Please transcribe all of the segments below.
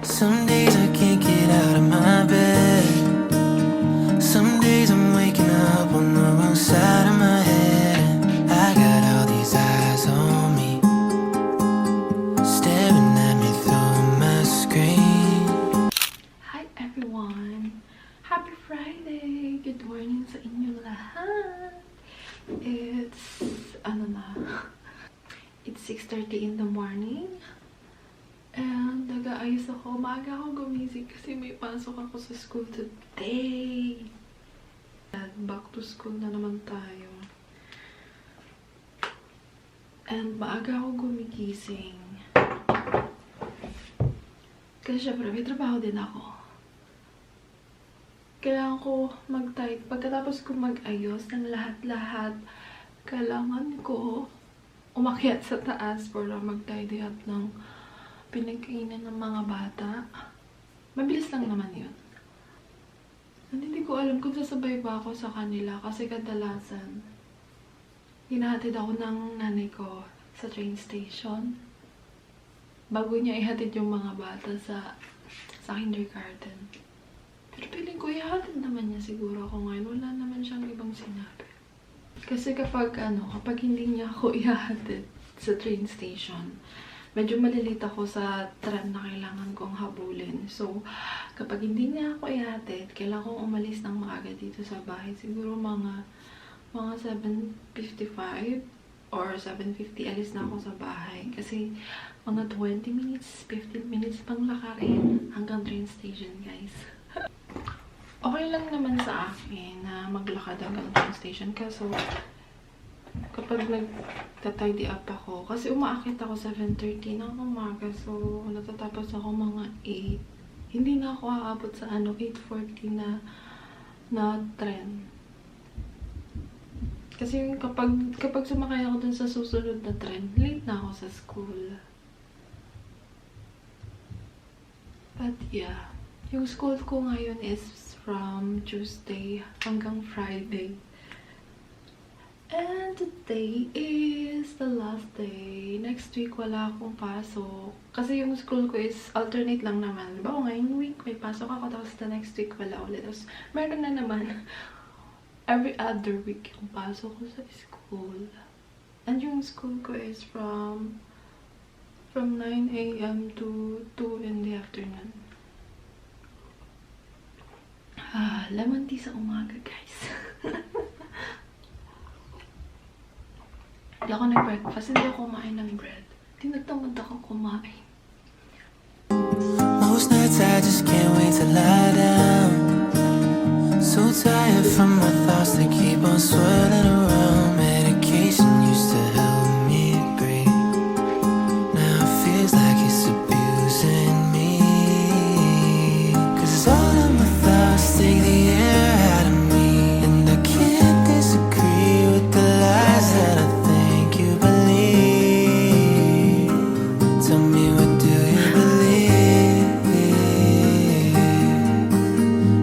Some days I can't get out of my bed. Some days I'm waking up on the wrong side of my head. I got all these eyes on me, staring at me through my screen. Hi everyone! Happy Friday! Good morning sa inyong lahat! It's 6:30 in the morning. And nag-aayos ako. Maaga ako gumising kasi may pasok ako sa school today. And back to school na naman tayo. And maaga ako gumigising. Kasi syempre may trabaho din ako. Kailangan ko mag-type. Pagkatapos ko mag-ayos ng lahat-lahat, kailangan ko umakyat sa taas para mag-tidy up ng pinagkainan ng mga bata. Mabilis lang naman yun. And hindi ko alam kung sasabay ba ako sa kanila kasi kadalasan hinahatid ako ng nanay ko sa train station bago niya ihatid yung mga bata sa kindergarten. Pero piling ko ihatid naman niya siguro ako ngayon. Wala naman siyang ibang sinabi. Kasi kapag hindi niya ako ihatid sa train station, medyo malilate ako sa tram na kailangan kong habulin. So, kapag hindi niya ako ihatid, kailangan kong umalis ng maaga dito sa bahay. Siguro mga 7:55 or 7:50 alis na ako sa bahay. Kasi mga 20 minutes, 15 minutes pang lakarin hanggang train station, guys. Okay lang naman sa akin na maglakad hanggang train station. Kaso, kapag nag-tidy up ako, kasi umaakit ako 7:30 ng umaga, so natatapos ako mga 8. Hindi na ako aabot sa 8:40 na tren. Kasi kapag sumakay ako dun sa susunod na tren, late na ako sa school. But yeah, yung school ko ngayon is from Tuesday hanggang Friday. And today is the last day. Next week, wala akong pasok. Kasi yung school ko is alternate lang naman. Diba? Ngayong week, may pasok ako. Tapos the next week, wala ulit. Tapos meron na naman every other week yung pasok ko sa school. And yung school ko is from 9 AM to 2 in the afternoon. Lemon tea sa umaga, guys. Hindi ako nag-breakfast. Hindi ako kumain ng bread. Tinatamad ako kumain. Most nights I just can't wait to lie down. So tired from my thoughts that keep on swirling around. Medication used to help me breathe. Now it feels like it's abusing me. 'Cause all of my thoughts take the air out of me. And I can't disagree with the lies that I think you believe. Tell me, what do you believe?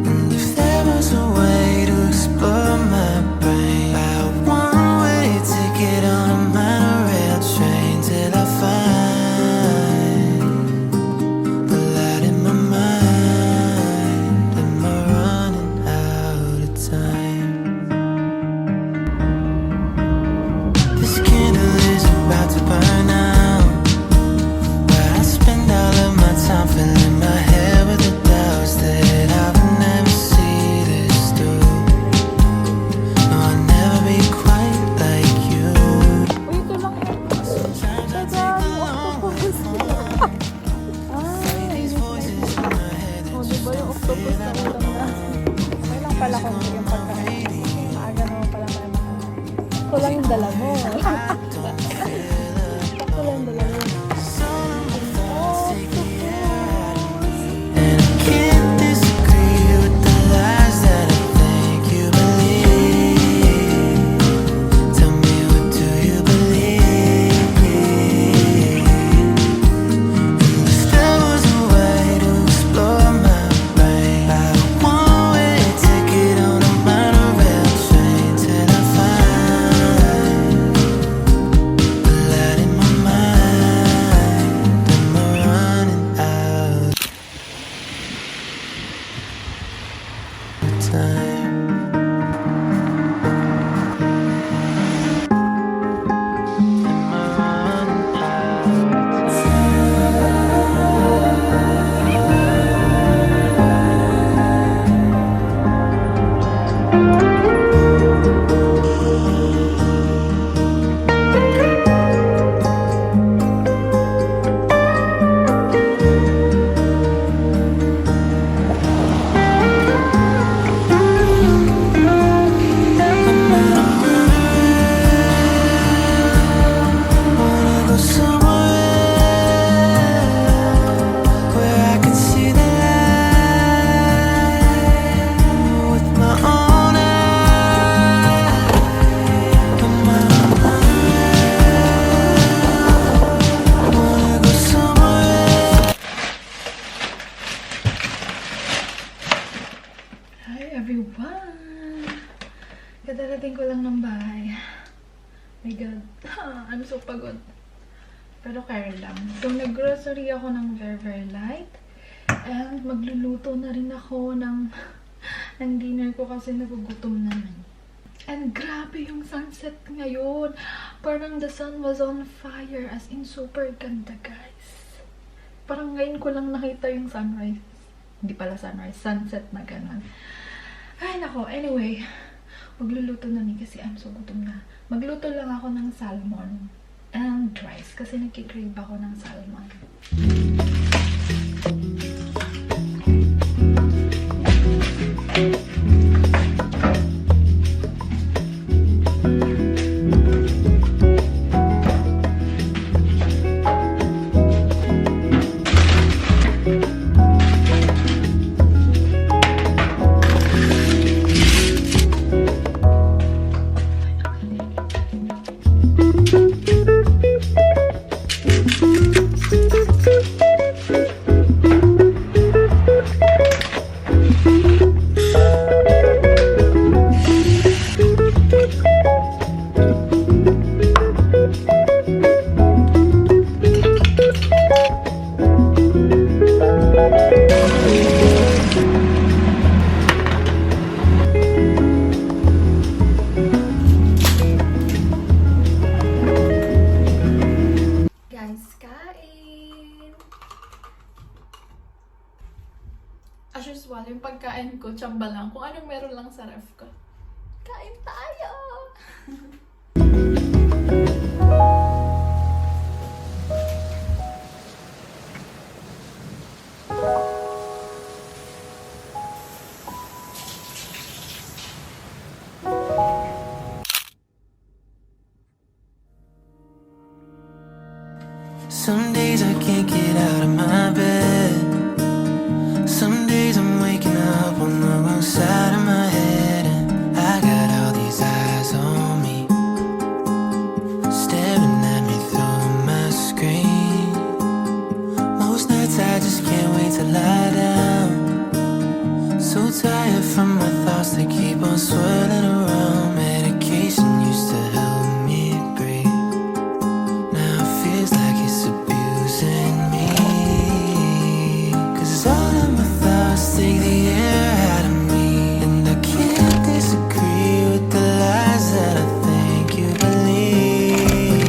And if there was a way to explore my brain, I tired. I'm so pagod. Pero care lang. So, nag-grocery ako ng very light. And magluluto na rin ako ng dinner ko kasi nagugutom naman. And grabe yung sunset ngayon. Parang the sun was on fire. As in, super ganda, guys. Parang ngayon ko lang nakita yung sunrise. Hindi pala sunrise. Sunset na ganun. Ay, nako. Anyway, magluluto na ni kasi I'm so gutom na. Magluto lang ako ng salmon and rice kasi nagkikrave ako ng salmon. As usual, yung pagkain ko, tsamba lang. Kung anong meron lang sa ref ko. Kain tayo! Some days I can't get out of my bed. Some days I'm waking up on the wrong side of my head, and I got all these eyes on me, staring at me through my screen. Most nights I just can't wait to lie down. So tired from my thoughts that keep on swirling around. Medication used to help me breathe. Now it feels like it's abusing me. 'Cause all of my thoughts take the air out of me, and I can't disagree with the lies that I think you believe.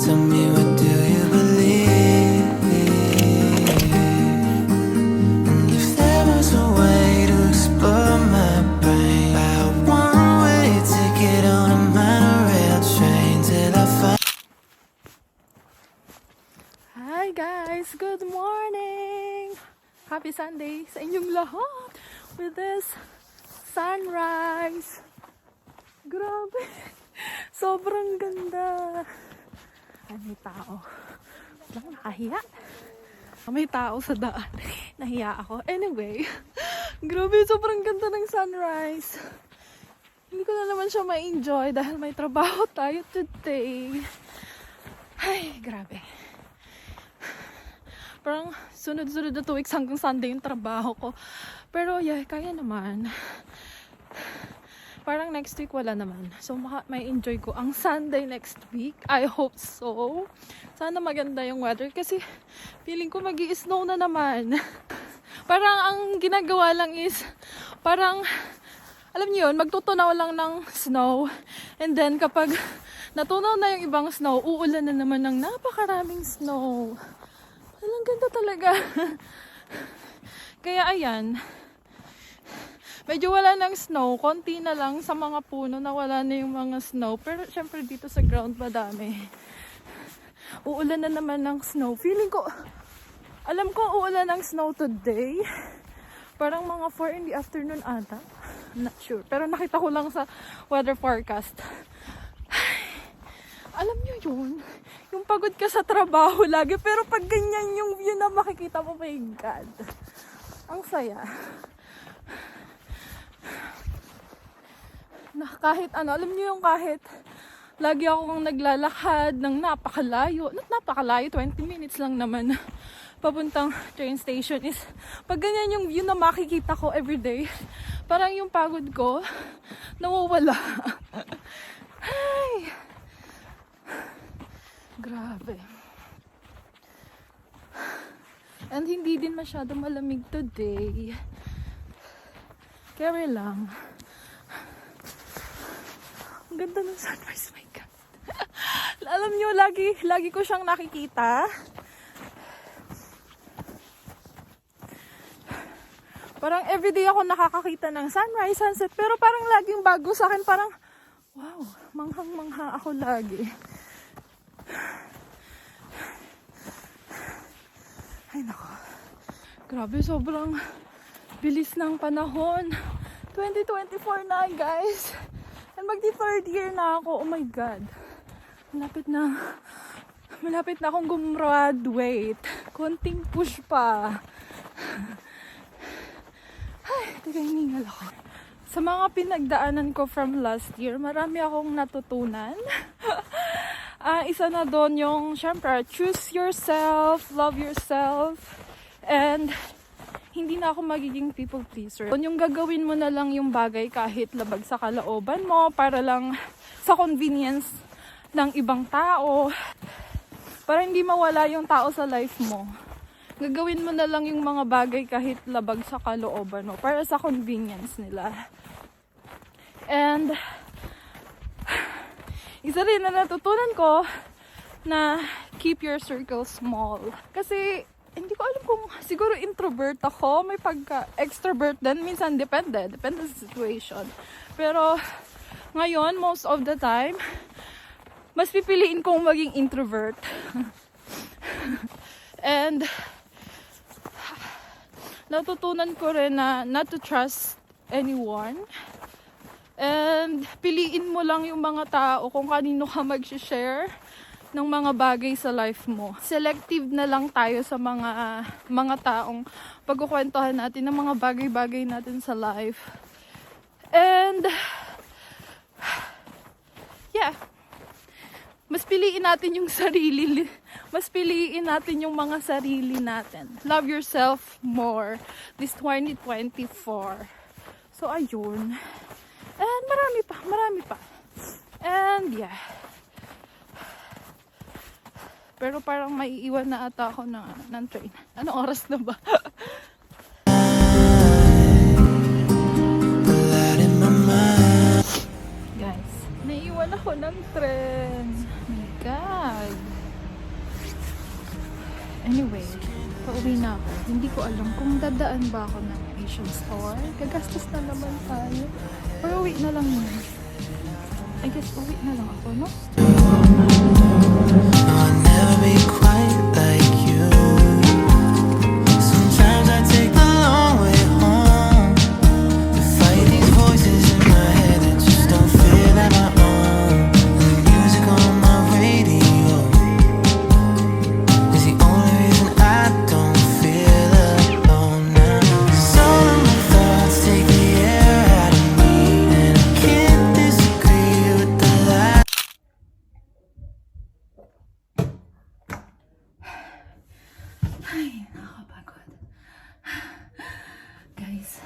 Tell me, what do you believe? And if there was a way to explore my brain, buy a one-way ticket on a monorail train till I find. Hi guys! Good morning! Happy Sunday sa inyong lahat with this sunrise. Grabe! Sobrang ganda. Ay, may tao. Lang nakahiya. May tao sa daan. Nahiya ako. Anyway, grabe, sobrang ganda ng sunrise. Hindi ko na naman siya ma-enjoy dahil may trabaho tayo today. Ay, grabe. Parang sunod-sunod na 2 weeks hanggang Sunday yung trabaho ko. Pero yeah, kaya naman. Parang next week wala naman. So may enjoy ko ang Sunday next week. I hope so. Sana maganda yung weather kasi feeling ko magi-snow na naman. Parang ang ginagawa lang is parang alam niyo yun, magtutunaw lang ng snow. And then kapag natunaw na yung ibang snow, uulan na naman ng napakaraming snow. Ang ganda talaga. Kaya ayan. Medyo wala ng snow. Konti na lang sa mga puno na wala na yung mga snow. Pero syempre dito sa ground madami. Uulan na naman ng snow. Feeling ko, alam ko uulan ng snow today. Parang mga 4 in the afternoon ata. I'm not sure. Pero nakita ko lang sa weather forecast. Alam nyo yun? Yung pagod ka sa trabaho lagi, pero pag ganyan yung view na makikita mo, my God. Ang saya. Na kahit ano, alam nyo yung kahit lagi akong naglalakad ng napakalayo. Not napakalayo, 20 minutes lang naman. Papuntang train station is, pag ganyan yung view na makikita ko everyday, parang yung pagod ko, nawawala. Ay! Grabe. And hindi din masyado malamig today. Carry lang. Ang ganda ng sunrise, my God. Alam nyo, lagi ko siyang nakikita. Parang everyday ako nakakakita ng sunrise, sunset, pero parang laging bago sa akin. Parang, wow, manghang-mangha ako lagi. Ay, nako. Grabe, sobrang bilis ng panahon. 2024 na, guys. And magti-third year na ako. Oh my God. Malapit na akong gumraduate. Konting push pa. Ay, teka, hiningal ako. Sa mga pinagdaanan ko from last year, marami akong natutunan. Isa na doon yung, syempre, choose yourself, love yourself, and hindi na ako magiging people pleaser. Yung gagawin mo na lang yung bagay kahit labag sa kalooban mo para lang sa convenience ng ibang tao. Para hindi mawala yung tao sa life mo. Gagawin mo na lang yung mga bagay kahit labag sa kalooban mo para sa convenience nila. And isa rin na natutunan ko na keep your circle small. Kasi hindi ko alam kung siguro introvert ako, may pagka-extrovert din. Minsan depende sa situation. Pero ngayon, most of the time, mas pipiliin kong maging introvert. And natutunan ko rin na not to trust anyone. And piliin mo lang yung mga tao kung kanino ka mag-share ng mga bagay sa life mo. Selective na lang tayo sa mga taong pagkukwentuhan natin ng mga bagay-bagay natin sa life. And yeah, mas piliin natin yung mga sarili natin. Love yourself more this 2024. So ayun. And marami pa. And yeah. Pero parang maiiwan na ata ako ng train. Anong oras na ba? Guys, naiiwan ako ng train. Oh my God. Anyway, pauwi na ako. Hindi ko alam kung dadaan ba ako ng Asian store. Gagastos na naman tayo. Or uwi na lang muna. I guess uwi na lang ako, no? I'll never be quite like you. Sometimes I take the long way home to fight these voices in my head that just don't feel like my own. And the music on my radio is the only reason I don't feel alone now. 'Cause all of my thoughts take the air out of me, and I can't disagree with the light. Ay, nakakapagod. Guys.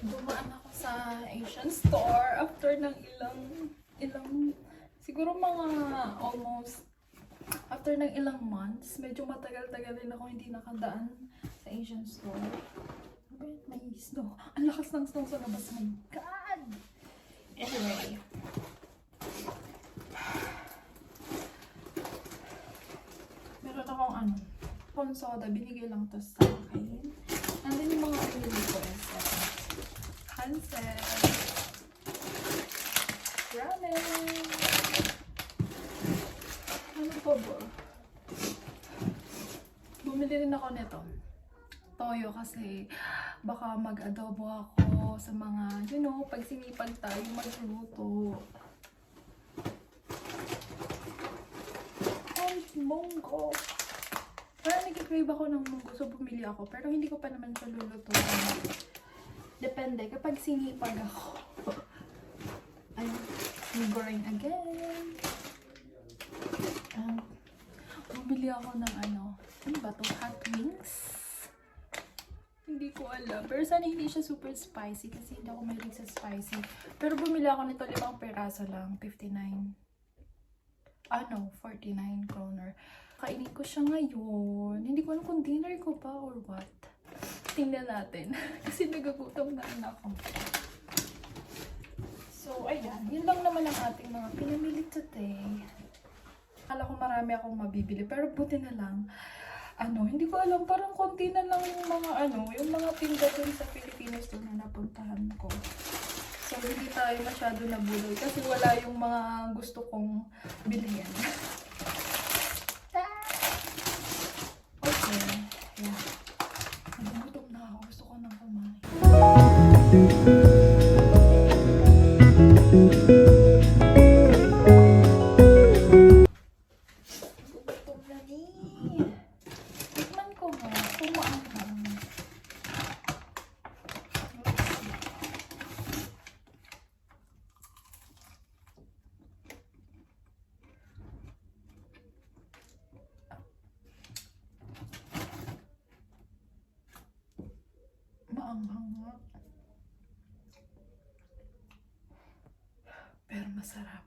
Dumaan ako sa Asian store after ng ilang siguro mga almost after ng ilang months. Medyo matagal-tagal din ako hindi nakadaan sa Asian store. May snow. Ang lakas ng snow sa labas. My God! Anyway. Meron akong corn soda. Binigay lang to sa akin. Nandun yung mga pinili ko. Hansel. Ramen. Ano pa ba? Bumili rin ako nito. Toyo kasi baka mag-adobo ako sa mga, pag sinipag tayo magluto. And munggo. Parang nag-crave ako ng munggo, so bumili ako. Pero hindi ko pa naman siya lulutuin. Depende, kapag sinipag ako. Ayun, munggo rin again. Bumili ako ng ano ba to? Hot wings? Hindi hindi ko alam. Pero sana hindi siya super spicy kasi hindi ako mahilig sa spicy. Pero bumili ako nito 5 peraso lang, 59. 49 kroner. Kainin ko siya ngayon. Hindi ko alam kung dinner ko pa or what. Tingnan natin. Kasi nagagutom na rin ako. So, ayan. Yun lang naman ang ating mga pinamili today. Akala ko marami akong mabibili. Pero buti na lang. Hindi ko alam. Parang konti na lang yung mga yung mga tinda dun sa Pilipinas doon na napuntahan ko. So, hindi tayo masyado nabuloy. Kasi wala yung mga gusto kong bilhin. Okay. Yeah. Nagugutom na ako. Gusto ko nang kumain. Nagugutom na ni. Tikman ko nga. Kumaanghang. Maanghang nga. Pero masarap.